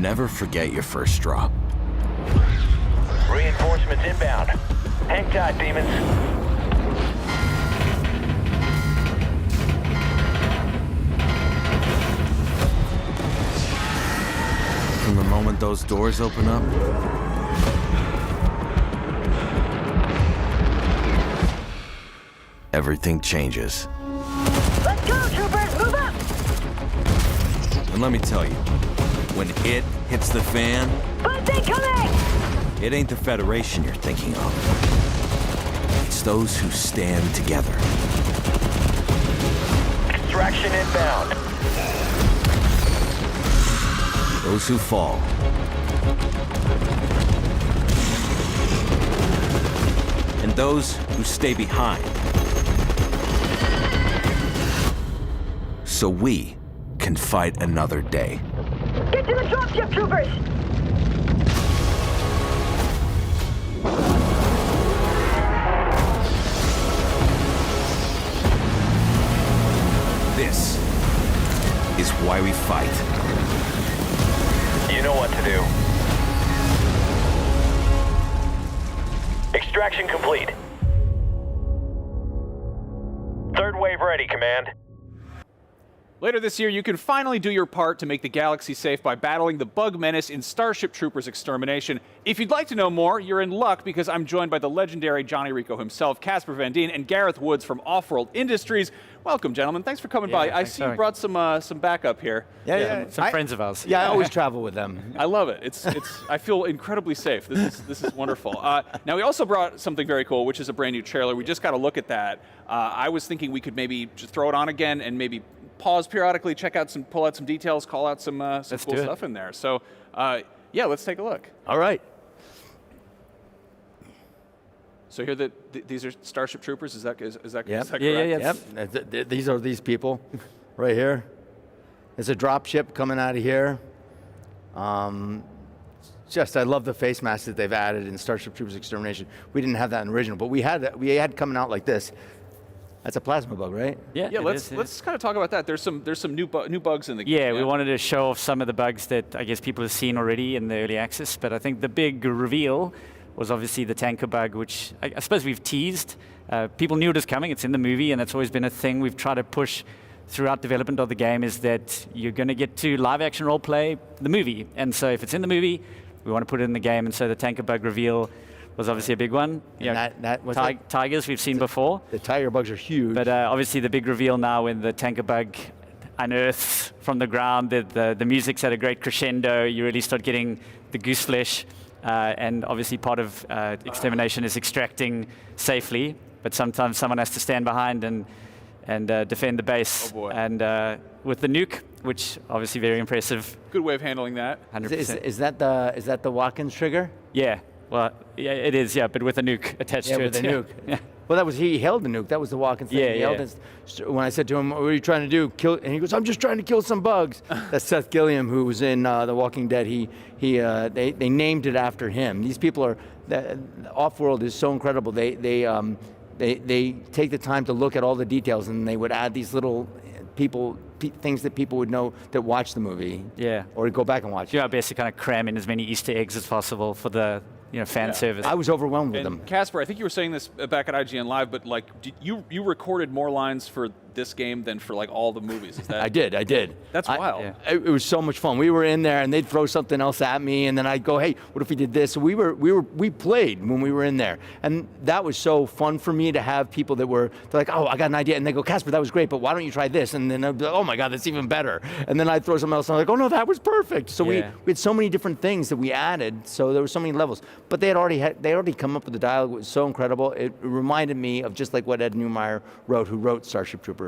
never forget your first drop. Reinforcements inbound. Hang tight, demons. From the moment those doors open up, everything changes. Let's go, troopers! Move up! And let me tell you, when it hits the fan, Buzz incoming! it ain't the Federation you're thinking of. It's those who stand together. Extraction inbound. Those who fall. And those who stay behind. So we can fight another day. Get to the dropship, troopers! This is why we fight. You know what to do. Extraction complete. Third wave ready, Command. Later this year, you can finally do your part to make the galaxy safe by battling the bug menace in Starship Troopers Extermination. If you'd like to know more, you're in luck because I'm joined by the legendary Johnny Rico himself, Casper Van Dien, and Gareth Woods from Off-World Industries. Welcome, gentlemen. Thanks for coming by. I see you brought some backup here. Some friends of ours. Yeah, I always travel with them. I love it. It's. I feel incredibly safe. This is wonderful. Now we also brought something very cool, which is a brand new trailer. We just got to look at that. I was thinking we could maybe just throw it on again and maybe pause periodically, pull out some details, call out some cool stuff in there. So, yeah, let's take a look. All right. So here, these are Starship Troopers. Is that correct? Yep. These are these people right here. There's a drop ship coming out of here. I love the face masks that they've added in Starship Troopers Extermination. We didn't have that in the original, but we had coming out like this. That's a plasma bug, right? Yeah. Let's kind of talk about that. There's some new bugs in the game. Yeah, we wanted to show off some of the bugs that I guess people have seen already in the early access. But I think the big reveal was obviously the tanker bug, which I suppose we've teased. People knew it was coming. It's in the movie, and that's always been a thing we've tried to push throughout development of the game, is that you're going to get to live action role play the movie. And so if it's in the movie, we want to put it in the game. And so the tanker bug reveal was obviously a big one. Tigers we've seen before. The tiger bugs are huge. But obviously the big reveal now when the tanker bug unearths from the ground, the music's at a great crescendo. You really start getting the goose flesh. And obviously part of Extermination is extracting safely. But sometimes someone has to stand behind and defend the base. Oh boy. And with the nuke, which obviously very impressive. Good way of handling that. 100%. Is that the Watkins trigger? Yeah. Well, yeah, it is, but with a nuke attached to it. With a nuke. Yeah. Well, he held the nuke. That was the Watkins thing. He held his, when I said to him, what are you trying to do? Kill? And he goes, I'm just trying to kill some bugs. That's Seth Gilliam, who was in The Walking Dead. They named it after him. These people are, Off-World is so incredible. They take the time to look at all the details, and they would add these little things that people would know that watch the movie. Yeah. Or go back and watch it. Yeah, basically kind of cram in as many Easter eggs as possible for the fan service. I was overwhelmed with them. Casper, I think you were saying this back at IGN Live, but like, you recorded more lines for this game than for like all the movies. Is that? I did. That's wild. It was so much fun. We were in there, and they'd throw something else at me, and then I'd go, "Hey, what if we did this?" So we played when we were in there, and that was so fun for me to have people they're like, "Oh, I got an idea," and they go, "Casper, that was great, but why don't you try this?" And then I'd be like, "Oh my God, that's even better." And then I'd throw something else, and I'm like, "Oh no, that was perfect." So we had so many different things that we added. So there were so many levels, but they had already come up with the dialogue. It was so incredible. It reminded me of just like what Ed Neumeyer wrote, who wrote Starship Troopers.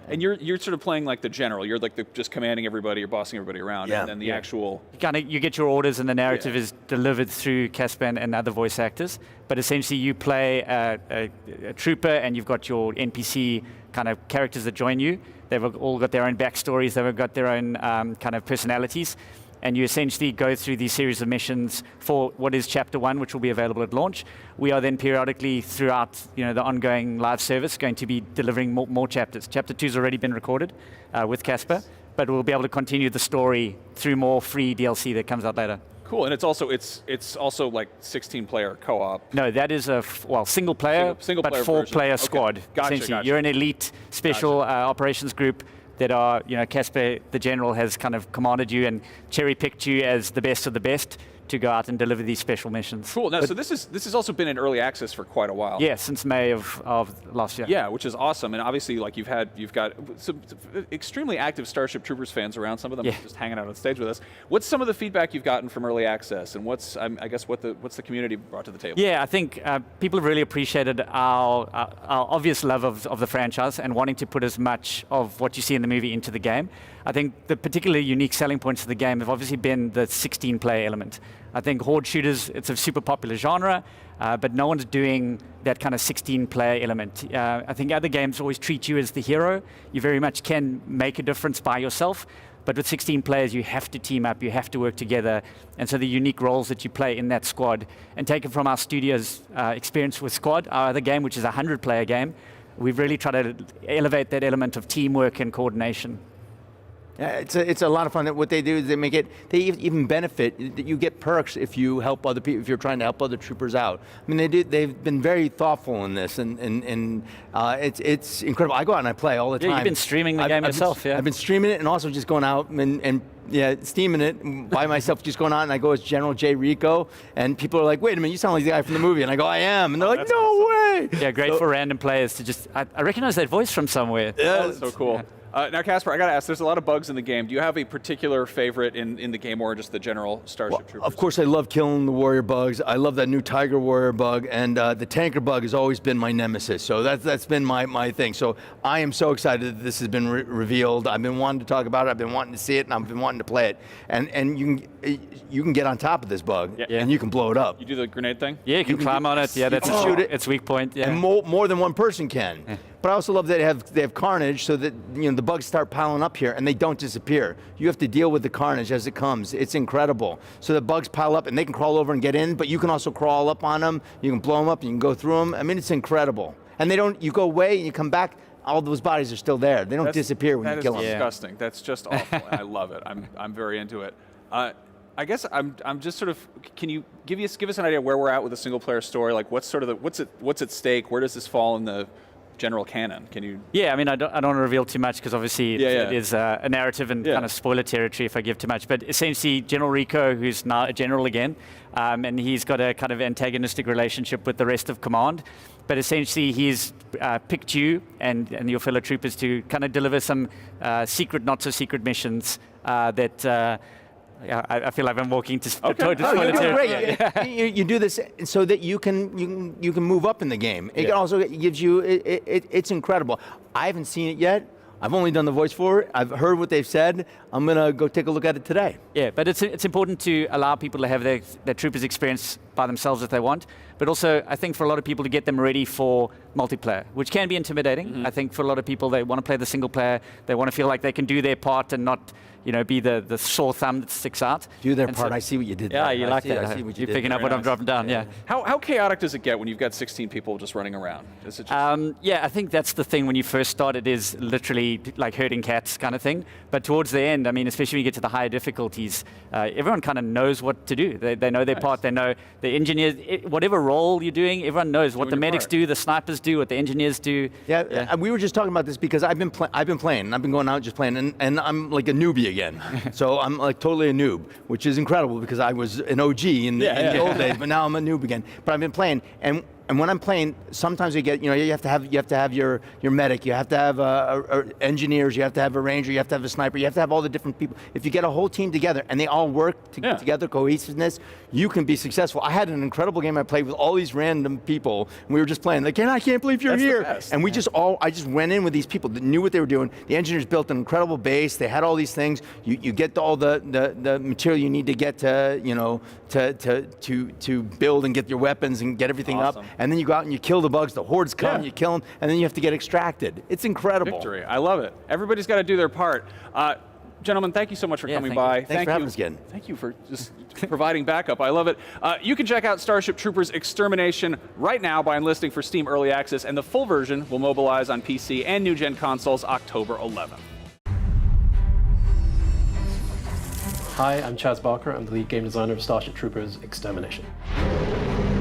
And you're sort of playing like the general. You're like just commanding everybody. You're bossing everybody around. Yeah. And then the actual. You get your orders, and the narrative is delivered through Casper and other voice actors. But essentially, you play a trooper, and you've got your NPC kind of characters that join you. They've all got their own backstories. They've got their own kind of personalities. And you essentially go through these series of missions for what is Chapter 1, which will be available at launch. We are then periodically throughout the ongoing live service going to be delivering more chapters. Chapter 2 has already been recorded with Casper, but we'll be able to continue the story through more free DLC that comes out later. Cool, and it's also like 16-player co-op. No, that is a single player, Single but player 4-player version. squad. Okay. Gotcha, Essentially, gotcha. you're an elite special operations group that are, Casper, the general, has kind of commanded you and cherry-picked you as the best of the best to go out and deliver these special missions. Cool. Now, so this has also been in early access for quite a while. Yeah, since May of last year. Yeah, which is awesome, and obviously, like you've got some extremely active Starship Troopers fans around. Some of them just hanging out on stage with us. What's some of the feedback you've gotten from early access, and what's the community brought to the table? Yeah, I think people have really appreciated our obvious love of the franchise and wanting to put as much of what you see in the movie into the game. I think the particularly unique selling points of the game have obviously been the 16-player element. I think horde shooters, it's a super popular genre, but no one's doing that kind of 16-player element. I think other games always treat you as the hero. You very much can make a difference by yourself, but with 16 players, you have to team up, you have to work together, and so the unique roles that you play in that squad, and taken from our studio's experience with Squad, our other game, which is a 100-player game, we've really tried to elevate that element of teamwork and coordination. Yeah, it's a lot of fun. What they do is they even benefit. You get perks if you help other people, if you're trying to help other troopers out. I mean, they've been very thoughtful in this, and it's incredible. I go out and I play all the time. You've been streaming the game yourself, yeah? I've been streaming it and also just going out and steaming it by myself, just going out, and I go as General J. Rico, and people are like, wait a minute, you sound like the guy from the movie, and I go, I am, and they're like, no way! Yeah, great for random players to just, I recognize that voice from somewhere. Yeah, that's so cool. Yeah. Now, Casper, I got to ask, there's a lot of bugs in the game. Do you have a particular favorite in the game, or just the general Starship Troopers? Of course, I love killing the warrior bugs. I love that new Tiger warrior bug, and the tanker bug has always been my nemesis. So that's been my thing. So I am so excited that this has been revealed. I've been wanting to talk about it. I've been wanting to see it, and I've been wanting to play it. And you can get on top of this bug, and you can blow it up. You do the grenade thing? Yeah, you can climb on it. Yeah, that's shoot it. Its weak point. Yeah. And more than one person can. Yeah. But I also love that they have carnage, so that the bugs start piling up here and they don't disappear. You have to deal with the carnage as it comes. It's incredible. So the bugs pile up and they can crawl over and get in, but you can also crawl up on them. You can blow them up. You can go through them. I mean, it's incredible. And you go away and you come back. All those bodies are still there. They don't disappear when you kill them. That is disgusting. That's just awful. I love it. I'm very into it. I guess I'm just sort of. Can you give us an idea where we're at with a single player story? Like, what's at stake? Where does this fall in the general canon? Can you? Yeah, I mean, I don't want to reveal too much because obviously it is a narrative and kind of spoiler territory if I give too much. But essentially, General Rico, who's now a general again, and he's got a kind of antagonistic relationship with the rest of command. But essentially, he's picked you and your fellow troopers to kind of deliver some secret, not so secret missions that. I feel like I'm walking to spoiler territory. Great. You do this so that you can move up in the game. It also gives you. It's incredible. I haven't seen it yet. I've only done the voice for it. I've heard what they've said. I'm gonna go take a look at it today. Yeah, but it's important to allow people to have their troopers experience by themselves if they want. But also, I think for a lot of people to get them ready for multiplayer, which can be intimidating. Mm-hmm. I think for a lot of people, they want to play the single player. They want to feel like they can do their part and not, be the sore thumb that sticks out. Do their part. I see what you did there. Yeah, you like that. I see what you You're did picking up what I'm dropping down. Yeah. How chaotic does it get when you've got 16 people just running around? Is it just I think that's the thing when you first start. It is literally like herding cats kind of thing. But towards the end, I mean, especially when you get to the higher difficulties, everyone kind of knows what to do. They know their part. They know the engineers, whatever role you're doing, everyone knows what the medics do, the snipers do, what the engineers do. Yeah, we were just talking about this because I've been playing. I've been going out just playing, and I'm like a newbie again. So I'm like totally a noob, which is incredible because I was an OG in the old days, but now I'm a noob again. But I've been playing, and when I'm playing, sometimes you get, you have to have your medic, you have to have engineers, you have to have a ranger, you have to have a sniper, you have to have all the different people. If you get a whole team together and they all work together, cohesiveness, you can be successful. I had an incredible game I played with all these random people, and we were just playing. Like, I can't believe you're here. And I just went in with these people that knew what they were doing. The engineers built an incredible base. They had all these things. You get all the material you need to get to build and get your weapons and get everything up. And then you go out and you kill the bugs, the hordes come, you kill them, and then you have to get extracted. It's incredible. Victory. I love it. Everybody's got to do their part. Gentlemen, thank you so much for coming by. Thanks for having us again. Thank you for just providing backup. I love it. You can check out Starship Troopers Extermination right now by enlisting for Steam Early Access, and the full version will mobilize on PC and new-gen consoles October 11th. Hi, I'm Chaz Barker. I'm the lead game designer of Starship Troopers Extermination.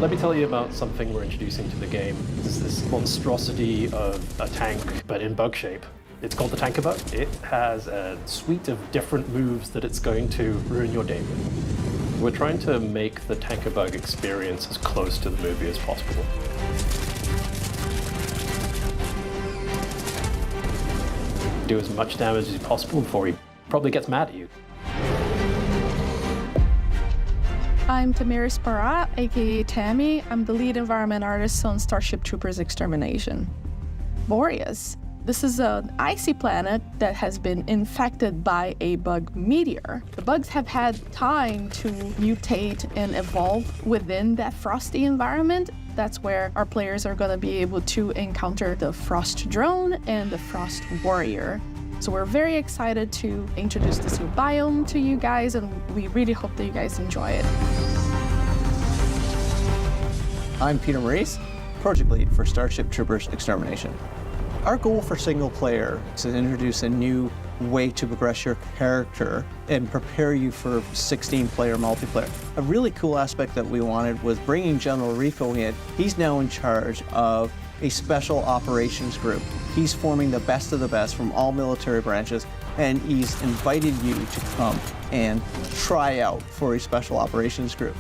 Let me tell you about something we're introducing to the game. This is this monstrosity of a tank, but in bug shape. It's called the TANKER bug. It has a suite of different moves that it's going to ruin your day with. We're trying to make the TANKER bug experience as close to the movie as possible. Do as much damage as possible before he probably gets mad at you. I'm Tamiris Barat, aka Tammy. I'm the lead environment artist on Starship Troopers Extermination. Boreas. This is an icy planet that has been infected by a bug meteor. The bugs have had time to mutate and evolve within that frosty environment. That's where our players are going to be able to encounter the Frost Drone and the Frost Warrior. So we're very excited to introduce this new biome to you guys, and we really hope that you guys enjoy it. I'm Peter Maurice, project lead for Starship Troopers Extermination. Our goal for single player is to introduce a new way to progress your character and prepare you for 16-player multiplayer. A really cool aspect that we wanted was bringing General Rico in. He's now in charge of a special operations group. He's forming the best of the best from all military branches, and he's invited you to come and try out for a special operations group.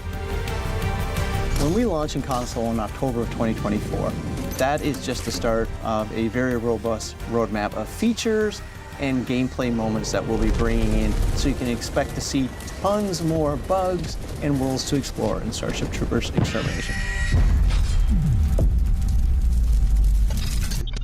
When we launch in console in October of 2024, that is just the start of a very robust roadmap of features and gameplay moments that we'll be bringing in, so you can expect to see tons more bugs and worlds to explore in Starship Troopers Extermination.